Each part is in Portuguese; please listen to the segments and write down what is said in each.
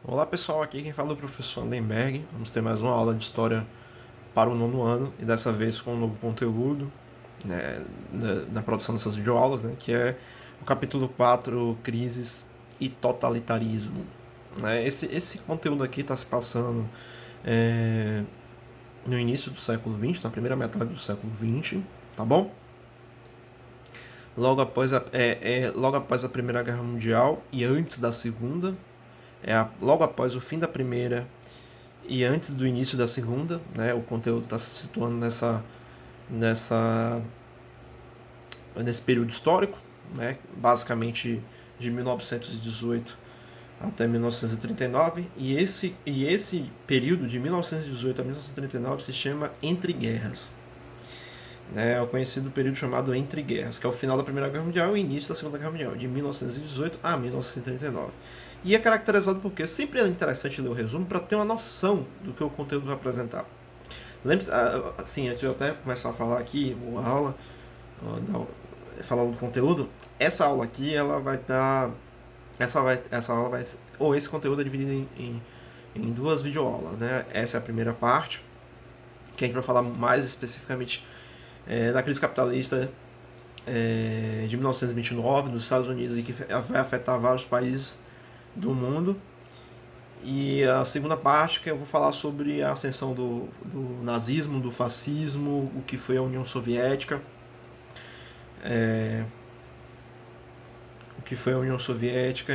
Olá pessoal, aqui quem fala é o professor Andenberg. Vamos ter mais uma aula de história para o nono ano e dessa vez com um novo conteúdo, né, na produção dessas videoaulas, né, que é o capítulo 4, Crises e Totalitarismo. Né. Esse conteúdo aqui está se passando é, no início do século XX, na primeira metade do século XX, tá bom? Logo após a Primeira Guerra Mundial e antes da Segunda, logo após o fim da Primeira e antes do início da segunda, né, o conteúdo está se situando nessa, nesse período histórico, né, basicamente de 1918 até 1939, e esse período de 1918 a 1939 se chama Entre Guerras. Né, é o conhecido período chamado Entre Guerras, que é o final da Primeira Guerra Mundial e o início da Segunda Guerra Mundial, de 1918 a 1939. E é caracterizado porque sempre é interessante ler o resumo para ter uma noção do que o conteúdo vai apresentar. Lembre-se, assim, antes de eu até começar a falar aqui, a aula, falar do conteúdo, essa aula aqui, ela vai dar. Essa aula vai. Ou esse conteúdo é dividido em duas videoaulas, né? Essa é a primeira parte, que a gente vai falar mais especificamente da crise capitalista de 1929 nos Estados Unidos e que vai afetar vários países do mundo. E a segunda parte, que eu vou falar sobre a ascensão do nazismo, do fascismo, o que foi a União Soviética,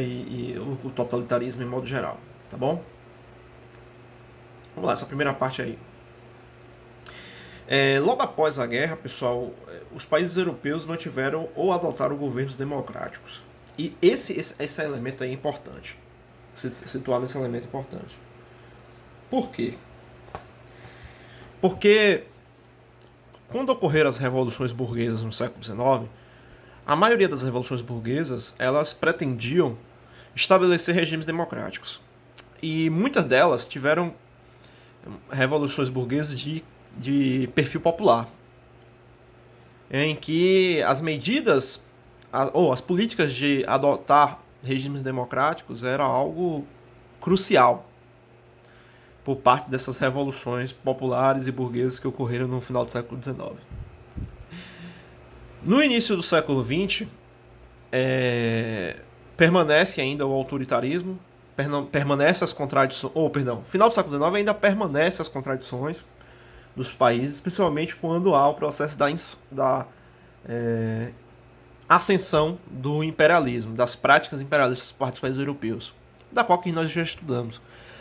e o totalitarismo em modo geral, tá bom? Vamos lá, essa primeira parte aí. Logo após a guerra, pessoal, os países europeus mantiveram ou adotaram governos democráticos. E esse elemento aí é importante. Se situar nesse elemento importante. Por quê? Porque quando ocorreram as revoluções burguesas no século XIX, a maioria das revoluções burguesas elas pretendiam estabelecer regimes democráticos. E muitas delas tiveram revoluções burguesas de perfil popular, em que as medidas ou as políticas de adotar regimes democráticos era algo crucial por parte dessas revoluções populares e burguesas que ocorreram no final do século XIX. No início do século XX, permanece ainda o autoritarismo, permanece as contradições, final do século XIX ainda permanece as contradições dos países, principalmente quando há o processo da ascensão do imperialismo, das práticas imperialistas por parte dos países europeus, da qual que nós já estudamos,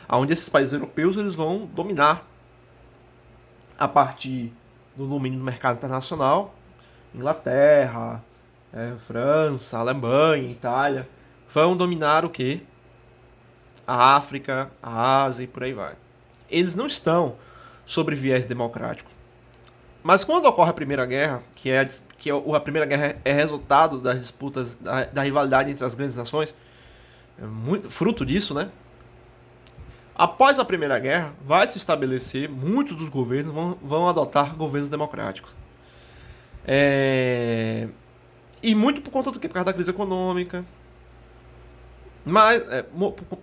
onde esses países europeus eles vão dominar a partir do domínio do mercado internacional, Inglaterra, França, Alemanha, Itália, vão dominar o que? A África, a Ásia e por aí vai. Eles não estão sobre viés democrático. Mas quando ocorre a Primeira Guerra, a Primeira Guerra é resultado das disputas, da rivalidade entre as grandes nações, fruto disso, né? Após a Primeira Guerra, vai se estabelecer, muitos dos governos vão adotar governos democráticos. E muito por conta do que? Por causa da crise econômica. Mas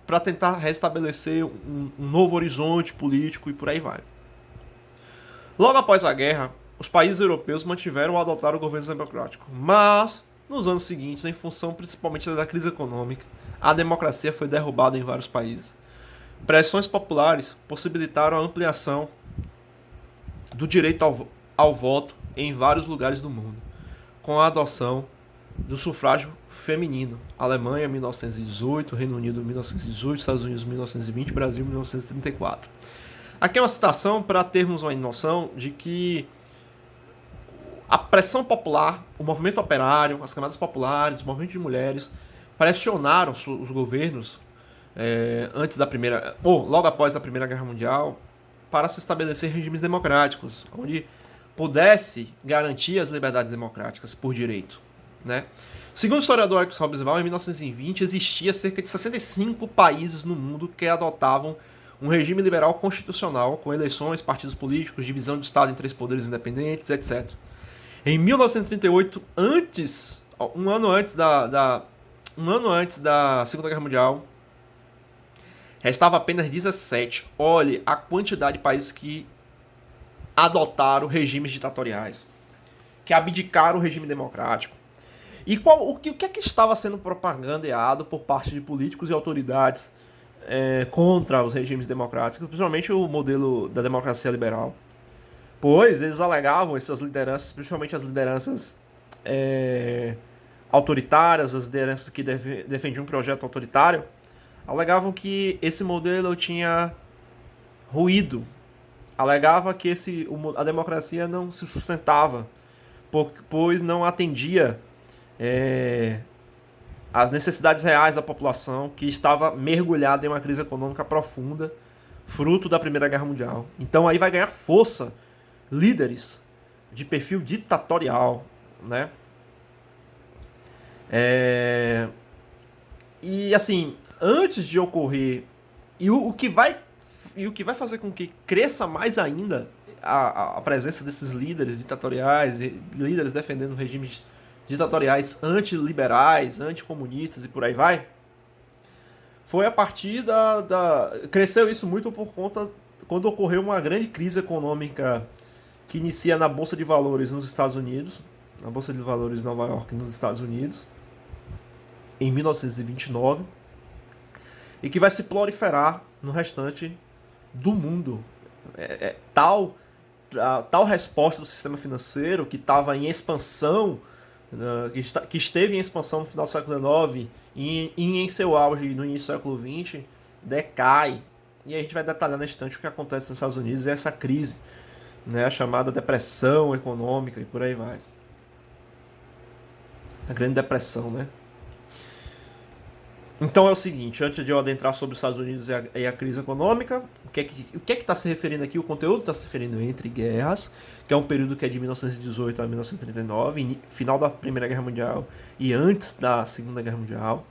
para tentar restabelecer um novo horizonte político e por aí vai. Logo após a guerra, os países europeus mantiveram ou adotaram o governo democrático. Mas, nos anos seguintes, em função principalmente da crise econômica, a democracia foi derrubada em vários países. Pressões populares possibilitaram a ampliação do direito ao voto em vários lugares do mundo, com a adoção do sufrágio feminino. Alemanha, 1918, Reino Unido, 1918, Estados Unidos, 1920, Brasil, 1934. Aqui é uma citação para termos uma noção de que a pressão popular, o movimento operário, as camadas populares, o movimento de mulheres pressionaram os governos antes da primeira, ou logo após a Primeira Guerra Mundial, para se estabelecer regimes democráticos, onde pudesse garantir as liberdades democráticas por direito, né? Segundo o historiador Alex Hobsbawm, em 1920 existia cerca de 65 países no mundo que adotavam um regime liberal constitucional, com eleições, partidos políticos, divisão de Estado em três poderes independentes, etc. Em 1938, um ano antes da Segunda Guerra Mundial, Restava apenas 17. Olhe a quantidade de países que adotaram regimes ditatoriais, que abdicaram o regime democrático. E o que é que estava sendo propagandeado por parte de políticos e autoridades contra os regimes democráticos, principalmente o modelo da democracia liberal? Pois eles alegavam, essas lideranças, principalmente as lideranças autoritárias, as lideranças que defendiam um projeto autoritário, alegavam que esse modelo tinha ruído, alegava que a democracia não se sustentava, pois não atendia às necessidades reais da população, que estava mergulhada em uma crise econômica profunda, fruto da Primeira Guerra Mundial. Então aí vai ganhar força líderes de perfil ditatorial, né? E assim, antes de ocorrer, o que vai fazer com que cresça mais ainda a presença desses líderes ditatoriais, líderes defendendo regimes ditatoriais antiliberais, anticomunistas e por aí vai, foi a partir cresceu isso muito por conta quando ocorreu uma grande crise econômica que inicia na Bolsa de Valores nos Estados Unidos, na Bolsa de Valores de Nova York nos Estados Unidos, em 1929, e que vai se proliferar no restante do mundo. Tal resposta do sistema financeiro, que estava em expansão, que esteve em expansão no final do século XIX e em seu auge no início do século XX, decai. E a gente vai detalhar na instante o que acontece nos Estados Unidos e essa crise, né, a chamada depressão econômica e por aí vai. A grande depressão, né? Então é o seguinte, antes de eu adentrar sobre os Estados Unidos e a crise econômica, o que é que está se referindo aqui? O conteúdo está se referindo entre guerras, que é um período que é de 1918 a 1939, final da Primeira Guerra Mundial e antes da Segunda Guerra Mundial.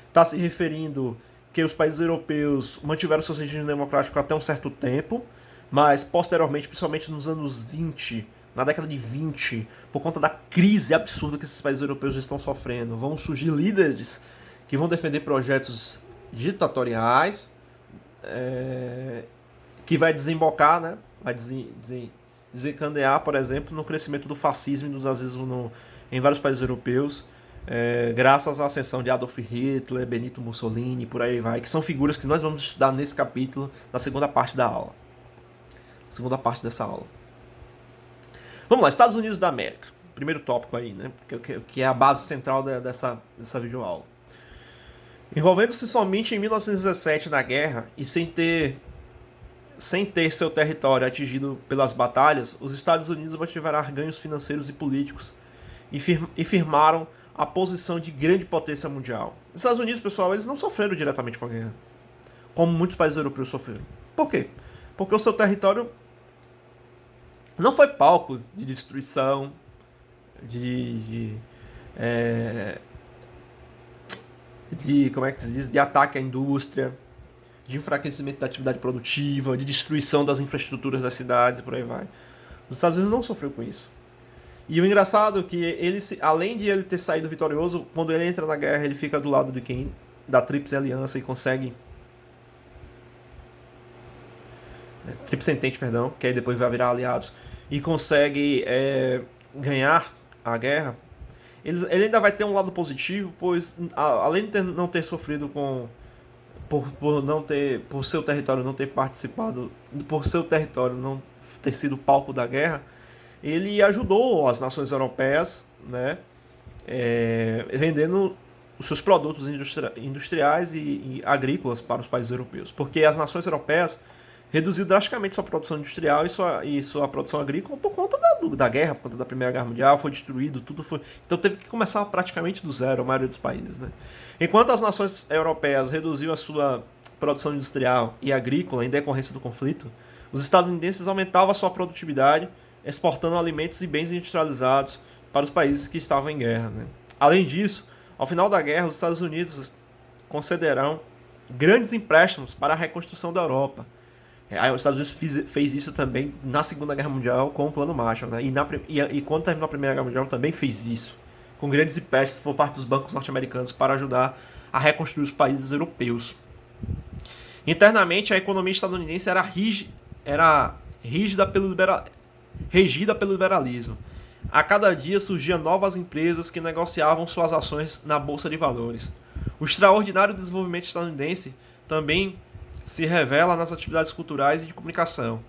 Está se referindo que os países europeus mantiveram seus regimes democráticos até um certo tempo, mas posteriormente, principalmente nos anos 20, na década de 20, por conta da crise absurda que esses países europeus estão sofrendo, vão surgir líderes que vão defender projetos ditatoriais, que vai desembocar, né, vai desencadear, por exemplo, no crescimento do fascismo e do nazismo em vários países europeus, graças à ascensão de Adolf Hitler, Benito Mussolini, por aí vai, que são figuras que nós vamos estudar nesse capítulo, na segunda parte da aula. Segunda parte dessa aula. Vamos lá, Estados Unidos da América. Primeiro tópico aí, né? Que é a base central dessa videoaula. Envolvendo-se somente em 1917 na guerra e sem ter seu território atingido pelas batalhas, os Estados Unidos mantiveram ganhos financeiros e políticos e firmaram a posição de grande potência mundial. Os Estados Unidos, pessoal, eles não sofreram diretamente com a guerra, como muitos países europeus sofreram. Por quê? Porque o seu território não foi palco de destruição, como é que se diz, de ataque à indústria, de enfraquecimento da atividade produtiva, de destruição das infraestruturas das cidades e por aí vai. Os Estados Unidos não sofreu com isso. E o engraçado é que ele, além de ele ter saído vitorioso, quando ele entra na guerra, ele fica do lado de quem? Da Tríplice Aliança e consegue... Tríplice Entente, perdão, que aí depois vai virar aliados, e consegue ganhar a guerra. Ele ainda vai ter um lado positivo, pois além de não ter sofrido por seu território não ter participado, por seu território não ter sido palco da guerra, ele ajudou as nações europeias, né, vendendo os seus produtos industriais e agrícolas para os países europeus, porque as nações europeias reduziu drasticamente sua produção industrial e sua produção agrícola por conta da guerra, por conta da Primeira Guerra Mundial, foi destruído, tudo foi... Então teve que começar praticamente do zero, a maioria dos países, né? Enquanto as nações europeias reduziam a sua produção industrial e agrícola em decorrência do conflito, os estadunidenses aumentavam a sua produtividade, exportando alimentos e bens industrializados para os países que estavam em guerra, né? Além disso, ao final da guerra, os Estados Unidos concederão grandes empréstimos para a reconstrução da Europa. Os Estados Unidos fez isso também na Segunda Guerra Mundial com o Plano Marshall, né? E quando terminou a Primeira Guerra Mundial também fez isso, com grandes empréstimos por parte dos bancos norte-americanos para ajudar a reconstruir os países europeus. Internamente, a economia estadunidense era regida pelo liberalismo. A cada dia surgiam novas empresas que negociavam suas ações na bolsa de valores. O extraordinário desenvolvimento estadunidense também se revela nas atividades culturais e de comunicação.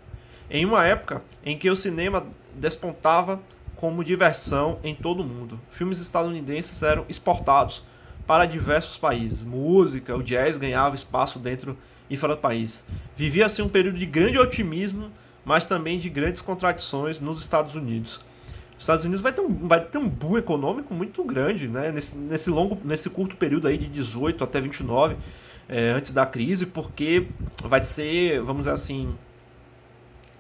Em uma época em que o cinema despontava como diversão em todo o mundo, filmes estadunidenses eram exportados para diversos países. Música, o jazz ganhava espaço dentro e fora do país. Vivia-se um período de grande otimismo, mas também de grandes contradições nos Estados Unidos. Os Estados Unidos vai ter um boom econômico muito grande, né? Nesse curto período aí de 18 até 29, antes da crise, porque vai ser, vamos dizer assim,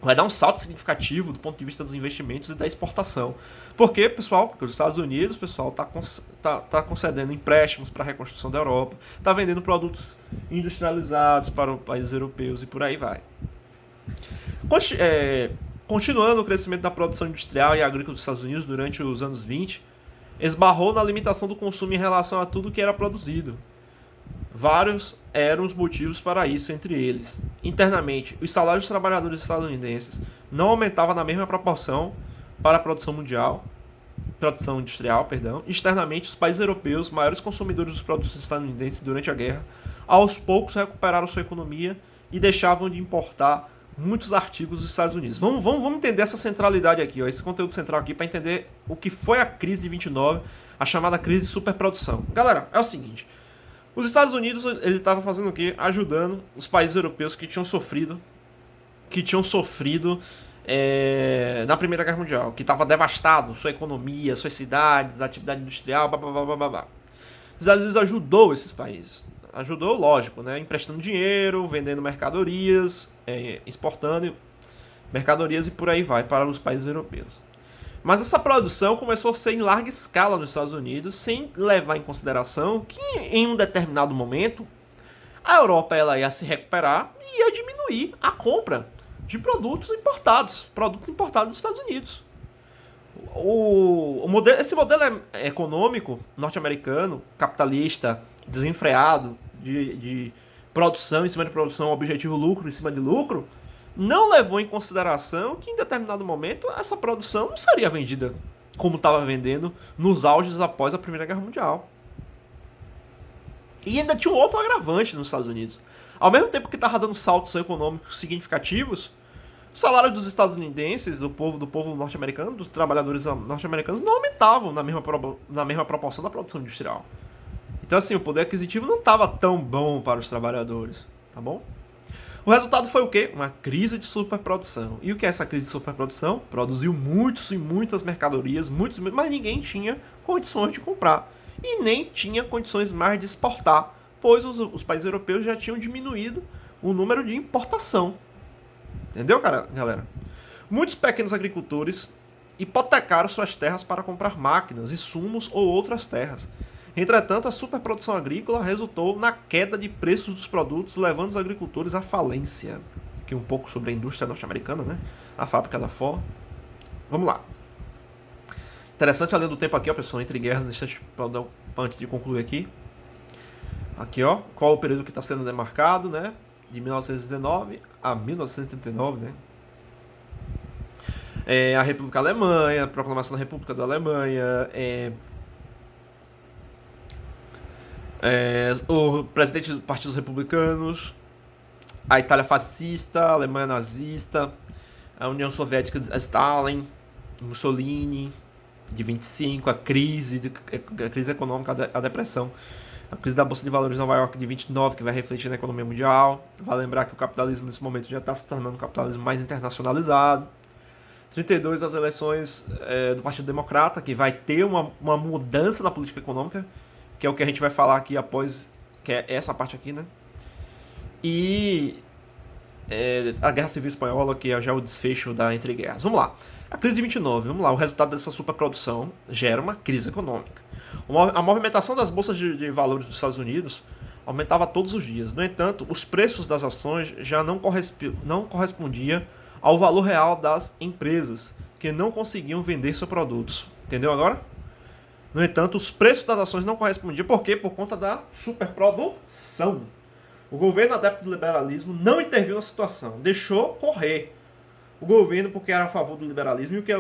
vai dar um salto significativo do ponto de vista dos investimentos e da exportação. Por quê, pessoal? Porque os Estados Unidos, pessoal, tá concedendo empréstimos para a reconstrução da Europa, está vendendo produtos industrializados para os países europeus e por aí vai. Continuando o crescimento da produção industrial e agrícola dos Estados Unidos durante os anos 20, esbarrou na limitação do consumo em relação a tudo que era produzido. Vários eram os motivos para isso, entre eles. Internamente, os salários dos trabalhadores estadunidenses não aumentavam na mesma proporção para a produção industrial. Externamente, os países europeus, maiores consumidores dos produtos estadunidenses durante a guerra, aos poucos recuperaram sua economia e deixavam de importar muitos artigos dos Estados Unidos. Vamos entender essa centralidade aqui, ó, esse conteúdo central aqui, para entender o que foi a crise de 29, a chamada crise de superprodução. Galera, é o seguinte, os Estados Unidos, ele estava fazendo o quê? Ajudando os países europeus que tinham sofrido na Primeira Guerra Mundial, que estava devastado, sua economia, suas cidades, atividade industrial, blá, blá, blá, blá, blá. Os Estados Unidos ajudou esses países. Ajudou, lógico, né? Emprestando dinheiro, vendendo mercadorias, exportando mercadorias e por aí vai para os países europeus. Mas essa produção começou a ser em larga escala nos Estados Unidos, sem levar em consideração que em um determinado momento a Europa ela ia se recuperar e ia diminuir a compra de produtos importados dos Estados Unidos. Esse modelo econômico norte-americano, capitalista, desenfreado, de produção em cima de produção, objetivo lucro em cima de lucro, não levou em consideração que em determinado momento essa produção não seria vendida como estava vendendo nos auges após a Primeira Guerra Mundial. E ainda tinha um outro agravante nos Estados Unidos. Ao mesmo tempo que estava dando saltos econômicos significativos, os salários dos estadunidenses, do povo norte-americano, dos trabalhadores norte-americanos, não aumentavam na mesma proporção da produção industrial. Então, assim, o poder aquisitivo não estava tão bom para os trabalhadores, tá bom? O resultado foi o quê? Uma crise de superprodução. E o que é essa crise de superprodução? Produziu muitas mercadorias, mas ninguém tinha condições de comprar. E nem tinha condições mais de exportar, pois os países europeus já tinham diminuído o número de importação. Entendeu, galera? Muitos pequenos agricultores hipotecaram suas terras para comprar máquinas, insumos ou outras terras. Entretanto, a superprodução agrícola resultou na queda de preços dos produtos, levando os agricultores à falência. Aqui um pouco sobre a indústria norte-americana, né? A fábrica da Ford. Vamos lá. Interessante a linha do tempo aqui, ó, pessoal, entre guerras, antes de concluir aqui. Aqui, ó, qual o período que está sendo demarcado, né? De 1919 a 1939, né? A República Alemanha, a proclamação da República da Alemanha, o presidente dos partidos republicanos, a Itália fascista, a Alemanha nazista, a União Soviética de Stalin, Mussolini, de 25, a crise econômica, a depressão, a crise da Bolsa de Valores de Nova York de 29, que vai refletir na economia mundial. Vale lembrar que o capitalismo nesse momento já está se tornando um capitalismo mais internacionalizado. 32, as eleições do Partido Democrata, que vai ter uma mudança na política econômica, que é o que a gente vai falar aqui após, que é essa parte aqui, né? E a Guerra Civil Espanhola, que é já o desfecho da Entre Guerras. Vamos lá. A crise de 29, vamos lá. O resultado dessa superprodução gera uma crise econômica. A movimentação das bolsas de valores dos Estados Unidos aumentava todos os dias. No entanto, os preços das ações já não correspondiam ao valor real das empresas, que não conseguiam vender seus produtos. Entendeu agora? No entanto, os preços das ações não correspondiam. Por quê? Por conta da superprodução. O governo adepto do liberalismo não interviu na situação, deixou correr. O governo, porque era a favor do liberalismo, e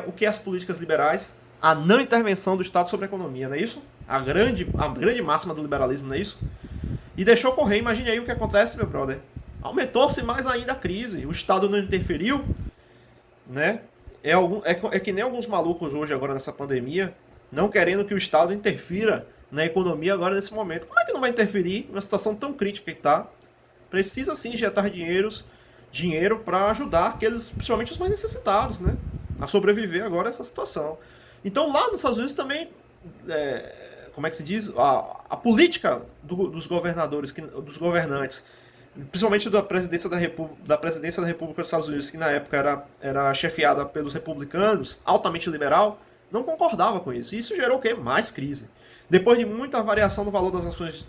o que as políticas liberais? A não intervenção do Estado sobre a economia, não é isso? A grande máxima do liberalismo, não é isso? E deixou correr. Imagine aí o que acontece, meu brother. Aumentou-se mais ainda a crise. O Estado não interferiu, né? É que nem alguns malucos hoje, agora nessa pandemia, não querendo que o Estado interfira na economia agora nesse momento. Como é que não vai interferir numa situação tão crítica que está? Precisa sim injetar dinheiro para ajudar aqueles, principalmente os mais necessitados, né? A sobreviver agora a essa situação. Então lá nos Estados Unidos também, como é que se diz? A política dos governadores, dos governantes, principalmente da presidência da República dos Estados Unidos, que na época era chefiada pelos republicanos, altamente liberal, não concordava com isso. E isso gerou o quê? Mais crise. Depois de muita variação do valor das ações,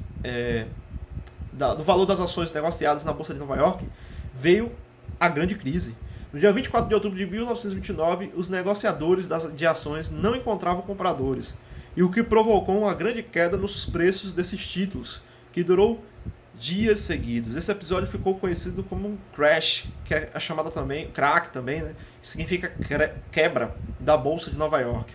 do valor das ações negociadas na Bolsa de Nova York, veio a grande crise. No dia 24 de outubro de 1929, os negociadores de ações não encontravam compradores, e o que provocou uma grande queda nos preços desses títulos, que durou dias seguidos. Esse episódio ficou conhecido como um crash, que é chamada também, crack também, né? Que significa quebra da Bolsa de Nova York.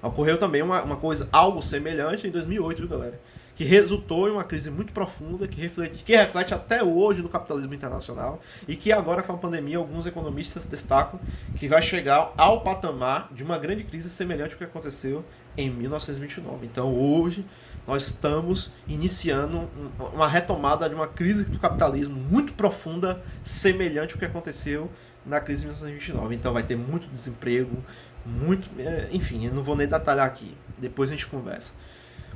Ocorreu também uma coisa, algo semelhante em 2008, viu, galera? Que resultou em uma crise muito profunda, que reflete até hoje no capitalismo internacional, e que agora com a pandemia alguns economistas destacam que vai chegar ao patamar de uma grande crise semelhante ao que aconteceu em 1929. Então hoje nós estamos iniciando uma retomada de uma crise do capitalismo muito profunda, semelhante ao que aconteceu na crise de 1929. Então vai ter muito desemprego, enfim, eu não vou nem detalhar aqui, depois a gente conversa.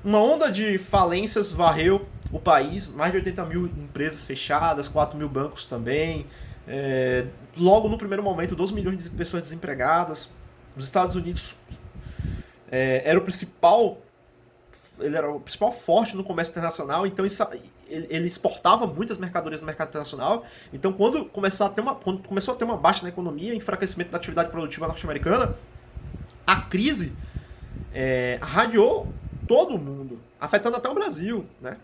Uma onda de falências varreu o país, mais de 80 mil empresas fechadas, 4 mil bancos também. Logo no primeiro momento, 12 milhões de pessoas desempregadas. Os Estados Unidos era o principal forte no comércio internacional, então ele exportava muitas mercadorias no mercado internacional. Então quando começou a ter uma baixa na economia, enfraquecimento da atividade produtiva norte-americana, a crise radiou todo mundo, afetando até o Brasil, né?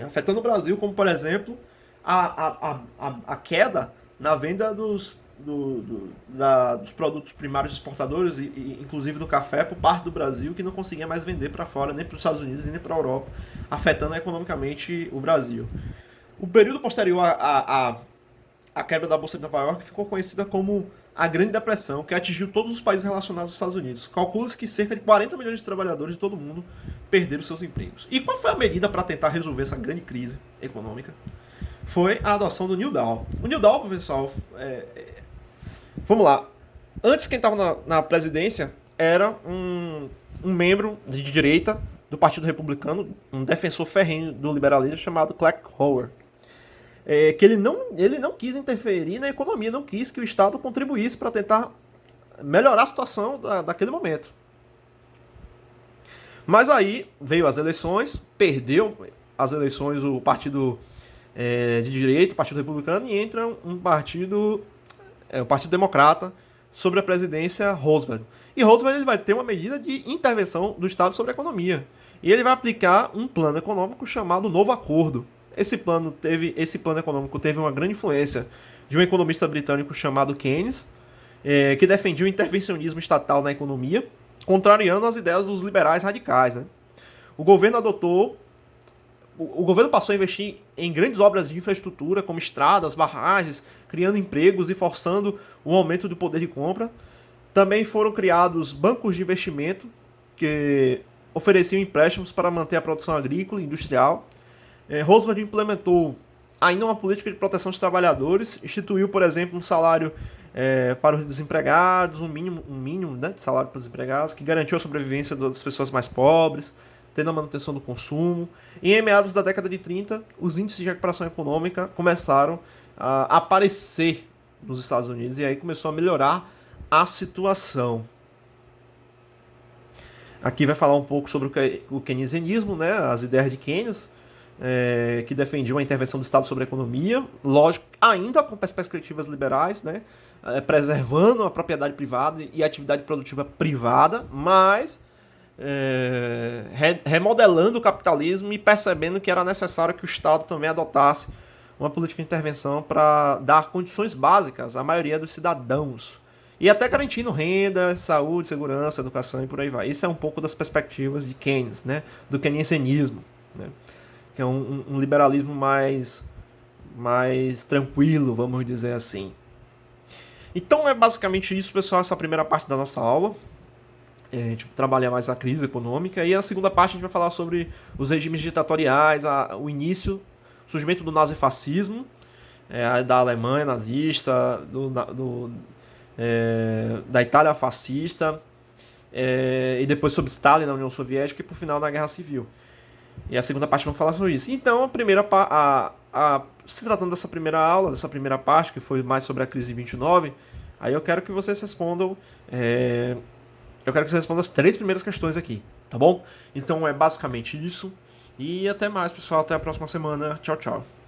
Afetando o Brasil, como por exemplo a queda na venda dos produtos primários exportadores, e inclusive do café, por parte do Brasil, que não conseguia mais vender para fora, nem para os Estados Unidos nem para a Europa, afetando economicamente o Brasil. O período posterior à quebra da Bolsa de Nova York ficou conhecida como a Grande Depressão, que atingiu todos os países relacionados aos Estados Unidos. Calcula-se que cerca de 40 milhões de trabalhadores de todo mundo perderam seus empregos. E qual foi a medida para tentar resolver essa grande crise econômica? Foi a adoção do New Deal. O New Deal, pessoal, vamos lá. Antes, quem estava na presidência era um membro de direita do Partido Republicano, um defensor ferrenho do liberalismo chamado Clark Hoover. Que ele não quis interferir na economia, não quis que o Estado contribuísse para tentar melhorar a situação daquele momento. Mas aí veio as eleições, perdeu as eleições o partido de direita, o Partido Republicano, e entra o Partido Democrata sobre a presidência Roosevelt. E Roosevelt ele vai ter uma medida de intervenção do Estado sobre a economia. E ele vai aplicar um plano econômico chamado Novo Acordo. Esse plano econômico teve uma grande influência de um economista britânico chamado Keynes, que defendia o intervencionismo estatal na economia, contrariando as ideias dos liberais radicais, né? O governo passou a investir em grandes obras de infraestrutura, como estradas, barragens, criando empregos e forçando o aumento do poder de compra. Também foram criados bancos de investimento que ofereciam empréstimos para manter a produção agrícola e industrial. Roosevelt implementou ainda uma política de proteção dos trabalhadores, instituiu, por exemplo, um salário para os desempregados, um mínimo, né, de salário para os desempregados, que garantiu a sobrevivência das pessoas mais pobres, tendo a manutenção do consumo. E em meados da década de 30, os índices de recuperação econômica começaram a aparecer nos Estados Unidos, e aí começou a melhorar a situação. Aqui vai falar um pouco sobre o keynesianismo, né, as ideias de Keynes, que defendiam a intervenção do Estado sobre a economia, lógico, ainda com perspectivas liberais, né, preservando a propriedade privada e a atividade produtiva privada, mas remodelando o capitalismo e percebendo que era necessário que o Estado também adotasse uma política de intervenção para dar condições básicas à maioria dos cidadãos. E até garantindo renda, saúde, segurança, educação e por aí vai. Isso é um pouco das perspectivas de Keynes, né? Do keynesianismo, né? Que é um liberalismo mais tranquilo, vamos dizer assim. Então é basicamente isso, pessoal, essa primeira parte da nossa aula. A gente trabalha mais a crise econômica. E a segunda parte a gente vai falar sobre os regimes ditatoriais, o início, o surgimento do nazifascismo, da Alemanha nazista, da Itália fascista, e depois sobre Stalin na União Soviética e por final na Guerra Civil. E a segunda parte vamos falar sobre isso. Então, se tratando dessa primeira aula, dessa primeira parte, que foi mais sobre a crise de 29, aí eu quero que vocês respondam. Eu quero que vocês respondam as 3 primeiras questões aqui, tá bom? Então é basicamente isso. E até mais, pessoal. Até a próxima semana. Tchau, tchau.